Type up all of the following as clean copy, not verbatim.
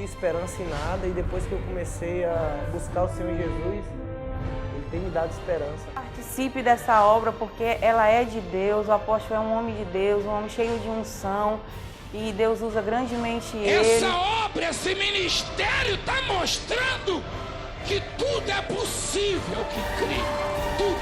esperança em nada e depois que eu comecei a buscar o Senhor Jesus, Ele tem me dado esperança. Participe dessa obra porque ela é de Deus, o apóstolo é um homem de Deus, um homem cheio de unção e Deus usa grandemente ele. Essa obra, esse ministério está mostrando que tudo é possível que crê. Tudo.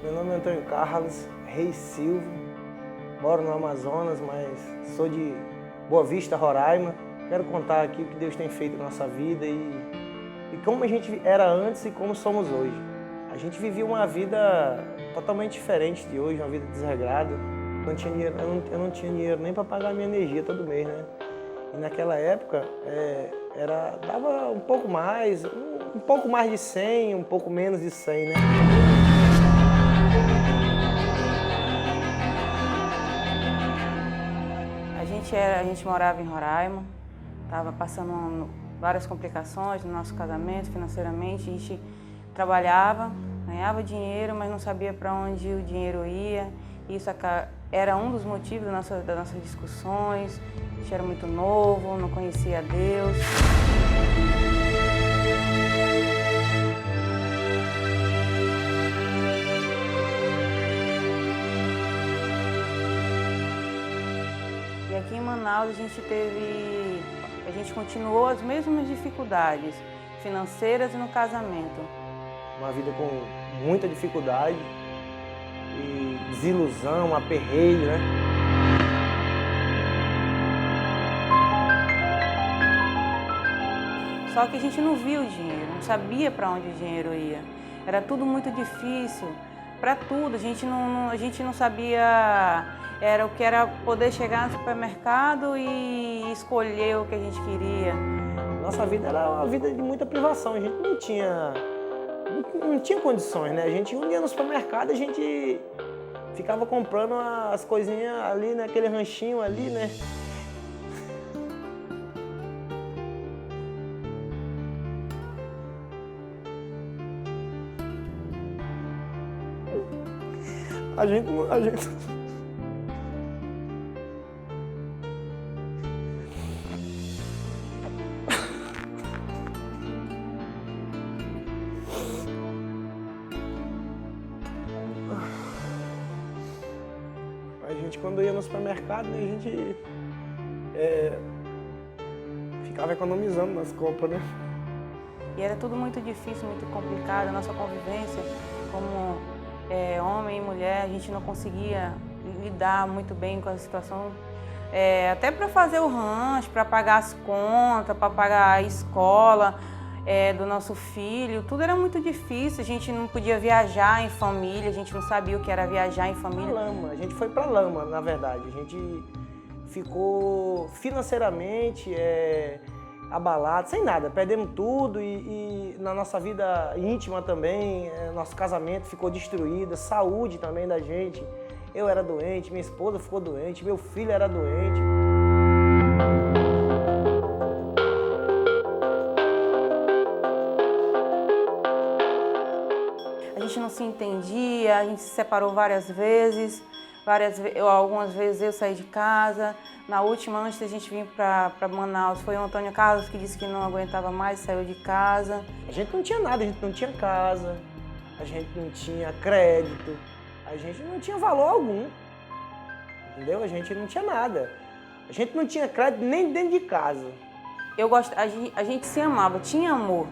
Meu nome é Antônio Carlos Reis Silva, moro no Amazonas, mas sou de Boa Vista, Roraima. Quero contar aqui o que Deus tem feito na nossa vida e como a gente era antes e como somos hoje. A gente vivia uma vida totalmente diferente de hoje, uma vida desregrada. Eu não tinha dinheiro nem para pagar a minha energia todo mês, né? E naquela época dava um pouco mais de 100, um pouco menos de 100, né? A gente morava em Roraima, estava passando várias complicações no nosso casamento, financeiramente. A gente trabalhava, ganhava dinheiro, mas não sabia para onde o dinheiro ia. Isso era um dos motivos das nossas discussões. A gente era muito novo, não conhecia Deus. E aqui em Manaus a gente continuou as mesmas dificuldades financeiras e no casamento. Uma vida com muita dificuldade e desilusão, aperreio, né? Só que a gente não via o dinheiro, não sabia para onde o dinheiro ia. Era tudo muito difícil, para tudo. A gente não sabia o que era poder chegar no supermercado e escolher o que a gente queria. Nossa vida era uma vida de muita privação, a gente não tinha condições, né? A gente ia no supermercado, a gente ficava comprando as coisinhas ali, naquele ranchinho ali, né? A gente quando ia no supermercado, né, a gente ficava economizando nas compras, né? E era tudo muito difícil, muito complicado. A nossa convivência como homem e mulher, a gente não conseguia lidar muito bem com a situação. Até para fazer o rancho, para pagar as contas, para pagar a escola do nosso filho, tudo era muito difícil. A gente não podia viajar em família, a gente não sabia o que era viajar em família. Lama, a gente foi para lama, na verdade. A gente ficou financeiramente abalado, sem nada, perdemos tudo e na nossa vida íntima também, nosso casamento ficou destruído, saúde também da gente. Eu era doente, minha esposa ficou doente, meu filho era doente. A gente não se entendia, a gente se separou várias vezes. Algumas vezes eu saí de casa. Na última, antes da gente vir para Manaus, foi o Antônio Carlos que disse que não aguentava mais, saiu de casa. A gente não tinha nada, a gente não tinha casa, a gente não tinha crédito, a gente não tinha valor algum, entendeu? A gente não tinha nada. A gente não tinha crédito nem dentro de casa. A gente se amava, tinha amor,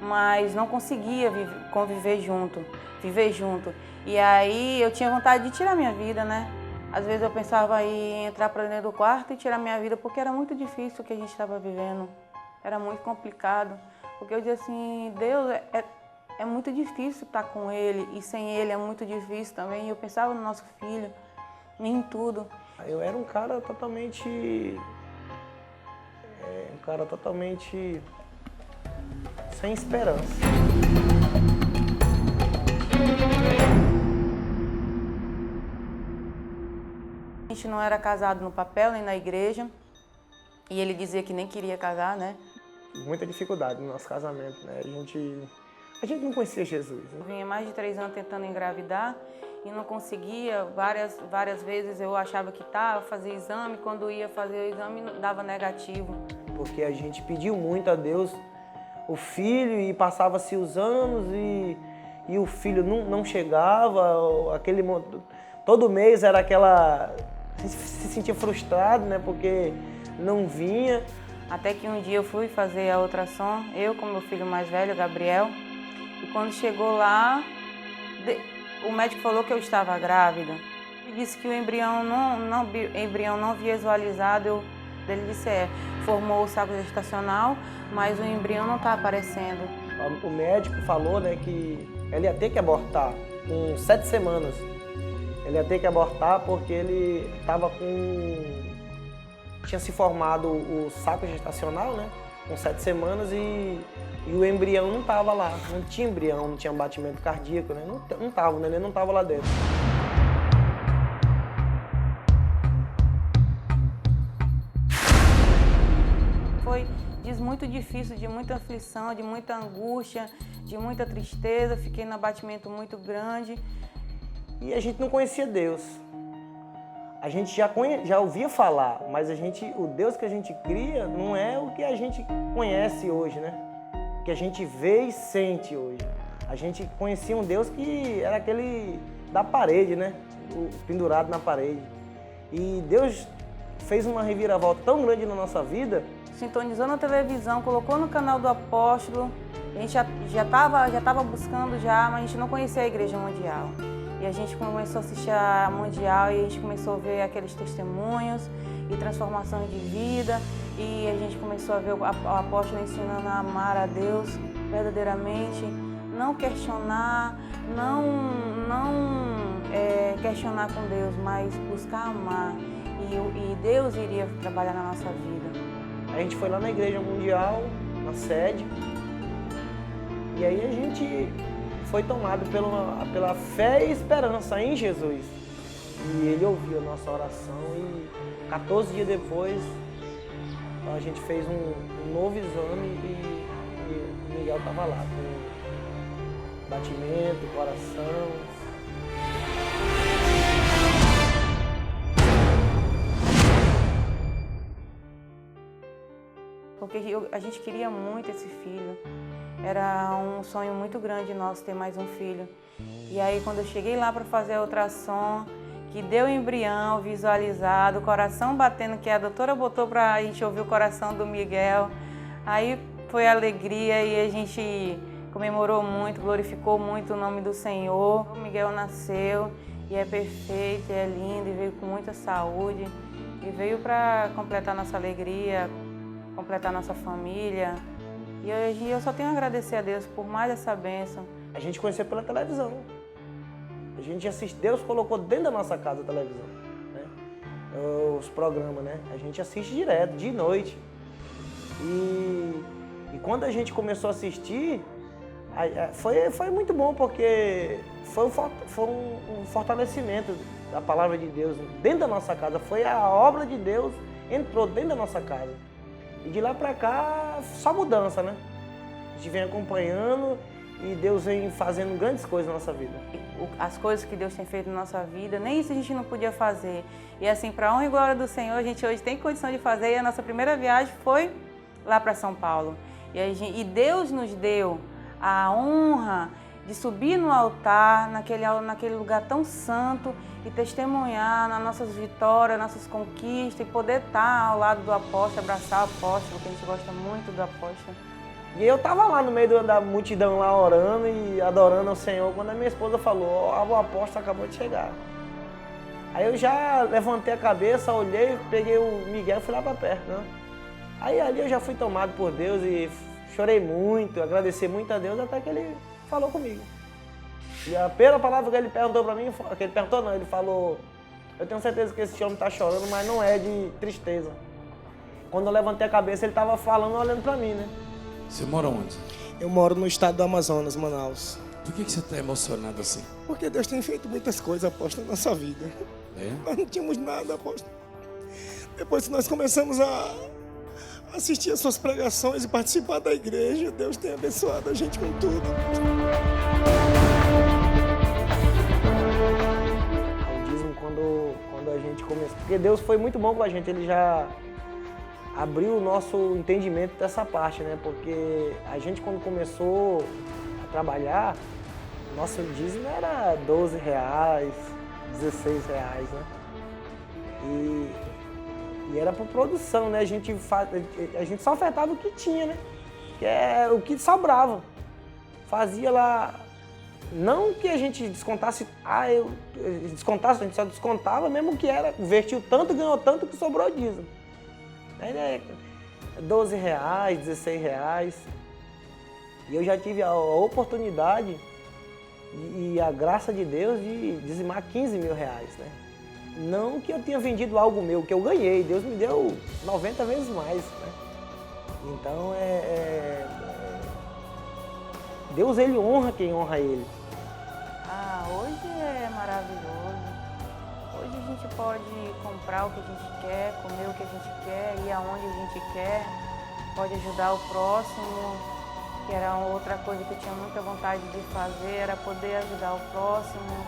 mas não conseguia conviver junto, viver junto. E aí eu tinha vontade de tirar minha vida, né? Às vezes eu pensava em entrar para dentro do quarto e tirar minha vida, porque era muito difícil o que a gente estava vivendo. Era muito complicado. Porque eu dizia assim, Deus, é muito difícil estar com Ele, e sem Ele é muito difícil também. E eu pensava no nosso filho, em tudo. Eu era um cara totalmente sem esperança. A gente não era casado no papel nem na igreja, e ele dizia que nem queria casar, né? Muita dificuldade no nosso casamento, né? A gente não conhecia Jesus. Né? Eu vinha mais de 3 anos tentando engravidar e não conseguia. Várias vezes eu achava que estava, fazia exame, quando ia fazer o exame dava negativo. Porque a gente pediu muito a Deus o filho e passava-se os anos e o filho não chegava, todo mês era aquela... se sentia frustrado, né, porque não vinha. Até que um dia eu fui fazer a ultrassom, eu com meu filho mais velho, Gabriel, e quando chegou lá, o médico falou que eu estava grávida. Ele disse que o embrião não visualizado, ele disse formou o saco gestacional, mas o embrião não está aparecendo. O médico falou, né, que ele ia ter que abortar com 7 semanas. Ele ia ter que abortar porque ele estava tinha se formado o saco gestacional, né, com 7 semanas e o embrião não estava lá. Não tinha embrião, não tinha batimento cardíaco, né, não estava, né, ele não estava lá dentro. Foi muito difícil, de muita aflição, de muita angústia, de muita tristeza. Fiquei num abatimento muito grande. E a gente não conhecia Deus. A gente já ouvia falar, mas o Deus que a gente cria não é o que a gente conhece hoje, né? O que a gente vê e sente hoje. A gente conhecia um Deus que era aquele da parede, né? O pendurado na parede. E Deus fez uma reviravolta tão grande na nossa vida. Sintonizou na televisão, colocou no canal do Apóstolo. A gente já estava buscando mas a gente não conhecia a Igreja Mundial. E a gente começou a assistir a Mundial e a gente começou a ver aqueles testemunhos e transformações de vida. E a gente começou a ver o apóstolo ensinando a amar a Deus verdadeiramente, não questionar, não questionar com Deus, mas buscar amar. E Deus iria trabalhar na nossa vida. A gente foi lá na Igreja Mundial, na sede, e aí a gente foi tomado pela fé e esperança em Jesus. E ele ouviu a nossa oração e 14 dias depois a gente fez um novo exame e o Miguel estava lá, com batimento, coração. Porque a gente queria muito esse filho. Era um sonho muito grande nosso ter mais um filho. E aí quando eu cheguei lá para fazer a ultrassom, que deu o embrião visualizado, o coração batendo, que a doutora botou para a gente ouvir o coração do Miguel, aí foi alegria e a gente comemorou muito, glorificou muito o nome do Senhor. O Miguel nasceu e é perfeito, é lindo e veio com muita saúde e veio para completar nossa alegria, completar nossa família. E hoje eu só tenho a agradecer a Deus por mais essa bênção. A gente conheceu pela televisão. A gente assiste, Deus colocou dentro da nossa casa a televisão, né? Os programas, né? A gente assiste direto, de noite. E quando a gente começou a assistir, foi muito bom, porque foi um fortalecimento da palavra de Deus dentro da nossa casa. Foi a obra de Deus, entrou dentro da nossa casa. E de lá pra cá, só mudança, né? A gente vem acompanhando e Deus vem fazendo grandes coisas na nossa vida. As coisas que Deus tem feito na nossa vida, nem isso a gente não podia fazer. E assim, para honra e glória do Senhor, a gente hoje tem condição de fazer. E a nossa primeira viagem foi lá para São Paulo. E Deus nos deu a honra de subir no altar, naquele lugar tão santo, e testemunhar nas nossas vitórias, nossas conquistas, e poder estar ao lado do apóstolo, abraçar o apóstolo, que a gente gosta muito do apóstolo. E eu estava lá no meio da multidão, lá orando e adorando ao Senhor, quando a minha esposa falou, o apóstolo acabou de chegar. Aí eu já levantei a cabeça, olhei, peguei o Miguel e fui lá para perto, né? Aí ali eu já fui tomado por Deus e chorei muito, agradeci muito a Deus, até que ele falou comigo. E a primeira palavra que ele perguntou para mim, que ele perguntou não, ele falou, eu tenho certeza que esse homem está chorando, mas não é de tristeza. Quando eu levantei a cabeça, ele estava falando, olhando para mim, né? Você mora onde? Eu moro no estado do Amazonas, Manaus. Por que você está emocionado assim? Porque Deus tem feito muitas coisas, apóstolo, na nossa vida. É? Nós não tínhamos nada, apóstolo. Depois que nós começamos a assistir as suas pregações e participar da igreja, Deus tem abençoado a gente com tudo. quando a gente começou. Porque Deus foi muito bom com a gente, Ele já abriu o nosso entendimento dessa parte, né? Porque a gente, quando começou a trabalhar, nosso dízimo era R$12, R$16, né? E era por produção, né? A gente só ofertava o que tinha, né? Que é o que sobrava. Fazia lá, não que a gente descontasse, descontasse, a gente só descontava mesmo que era, investiu tanto, ganhou tanto que sobrou dízimo. Aí, né, R$12, R$16. E eu já tive a oportunidade e a graça de Deus de dizimar R$15 mil, né? Não que eu tenha vendido algo meu, que eu ganhei, Deus me deu 90 vezes mais, né? Então Deus, Ele honra quem honra Ele. Hoje é maravilhoso. Hoje a gente pode comprar o que a gente quer, comer o que a gente quer, ir aonde a gente quer, pode ajudar o próximo, que era outra coisa que eu tinha muita vontade de fazer, era poder ajudar o próximo,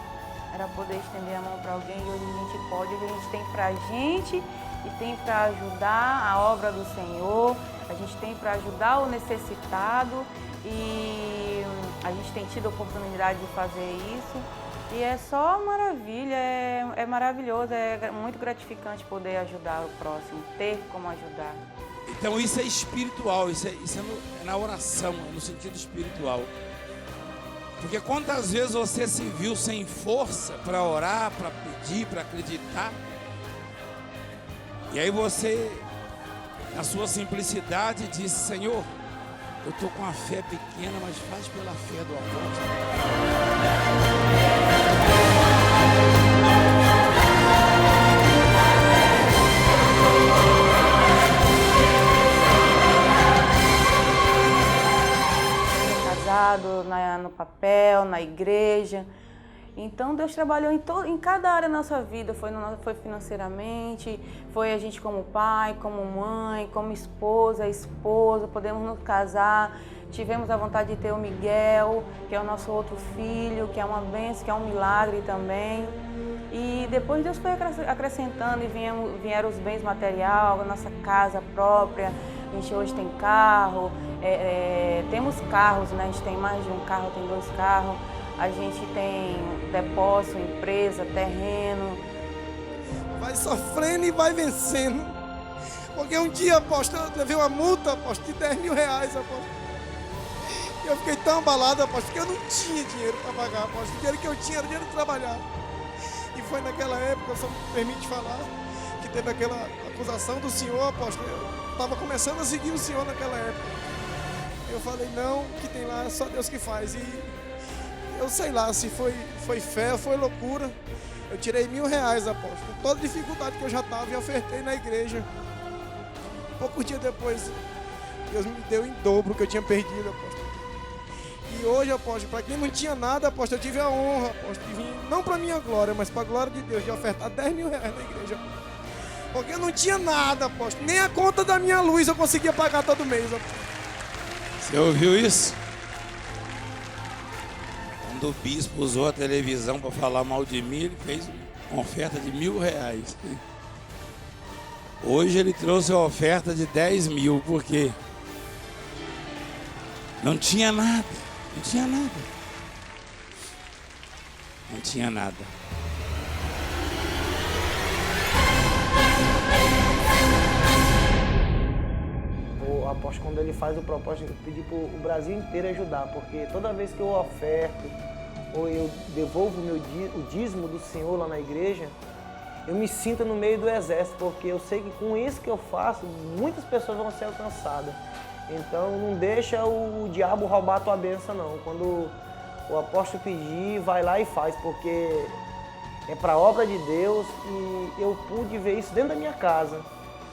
era poder estender a mão para alguém, e hoje a gente pode, hoje a gente tem para a gente e tem para ajudar a obra do Senhor, a gente tem para ajudar o necessitado e a gente tem tido a oportunidade de fazer isso. E é só maravilha, é maravilhoso, é muito gratificante poder ajudar o próximo, ter como ajudar. Então isso é espiritual, isso é na oração, é no sentido espiritual. Porque quantas vezes você se viu sem força para orar, para pedir, para acreditar? E aí você, na sua simplicidade, disse: Senhor, eu estou com a fé pequena, mas faz pela fé do apóstolo. No papel, na igreja. Então Deus trabalhou em cada área da nossa vida, foi financeiramente, foi a gente como pai, como mãe, como esposa, podemos nos casar, tivemos a vontade de ter o Miguel, que é o nosso outro filho, que é uma bênção, que é um milagre também. E depois Deus foi acrescentando e vieram os bens materiais, a nossa casa própria. A gente hoje tem carro, temos carros, né? A gente tem mais de um carro, tem 2 carros. A gente tem depósito, empresa, terreno. Vai sofrendo e vai vencendo. Porque um dia, apóstolo, eu levei uma multa, apóstolo, de R$10 mil, apóstolo. E eu fiquei tão abalado, apóstolo, que eu não tinha dinheiro para pagar, apóstolo. O dinheiro que eu tinha era dinheiro de trabalhar. E foi naquela época, só me permite falar, que teve aquela acusação do senhor, apóstolo. Eu estava começando a seguir o senhor naquela época. Eu falei, não, o que tem lá é só Deus que faz. E eu sei lá se foi fé ou foi loucura. Eu tirei R$1.000, apóstolo. Toda dificuldade que eu já estava e ofertei na igreja. Poucos dias depois, Deus me deu em dobro o que eu tinha perdido, apóstolo. E hoje, apóstolo, para quem não tinha nada, apóstolo, eu tive a honra, apóstolo, de vir, não para minha glória, mas para a glória de Deus, de ofertar R$10.000 na igreja. Porque eu não tinha nada, apóstolo. Nem a conta da minha luz eu conseguia pagar todo mês, apóstolo. Você ouviu isso? Quando o bispo usou a televisão para falar mal de mim, ele fez uma oferta de R$1.000. Hoje ele trouxe a oferta de 10 mil, porque não tinha nada, não tinha nada. Não tinha nada. O apóstolo, quando ele faz o propósito, eu pedi para o Brasil inteiro ajudar, porque toda vez que eu oferto ou eu devolvo o dízimo do Senhor lá na igreja, eu me sinto no meio do exército, porque eu sei que com isso que eu faço, muitas pessoas vão ser alcançadas. Então não deixa o diabo roubar a tua bênção, não. Quando o apóstolo pedir, vai lá e faz, porque é para a obra de Deus, e eu pude ver isso dentro da minha casa.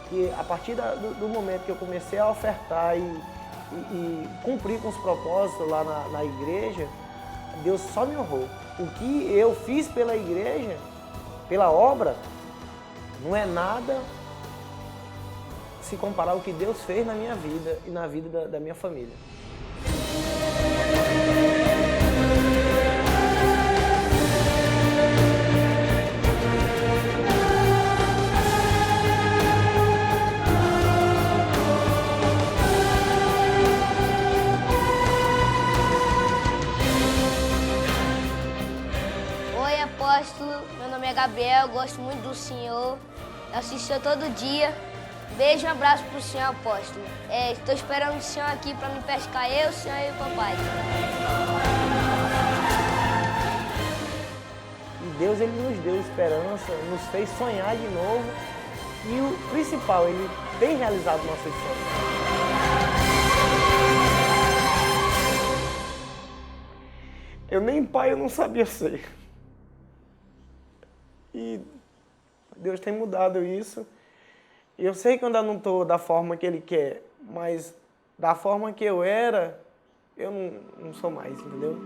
Que a partir do momento que eu comecei a ofertar e cumprir com os propósitos lá na igreja, Deus só me honrou. O que eu fiz pela igreja, pela obra, não é nada se comparar ao que Deus fez na minha vida e na vida da minha família. Gabriel, gosto muito do senhor. Eu assisto o senhor todo dia. Beijo e um abraço pro senhor, apóstolo. Estou esperando o senhor aqui para me pescar, eu, o senhor e o papai. E Deus, ele nos deu esperança, nos fez sonhar de novo. E o principal, ele tem realizado nossos sonhos. Eu nem pai eu não sabia ser. E Deus tem mudado isso. E eu sei que eu ainda não estou da forma que Ele quer, mas da forma que eu era, eu não sou mais, entendeu?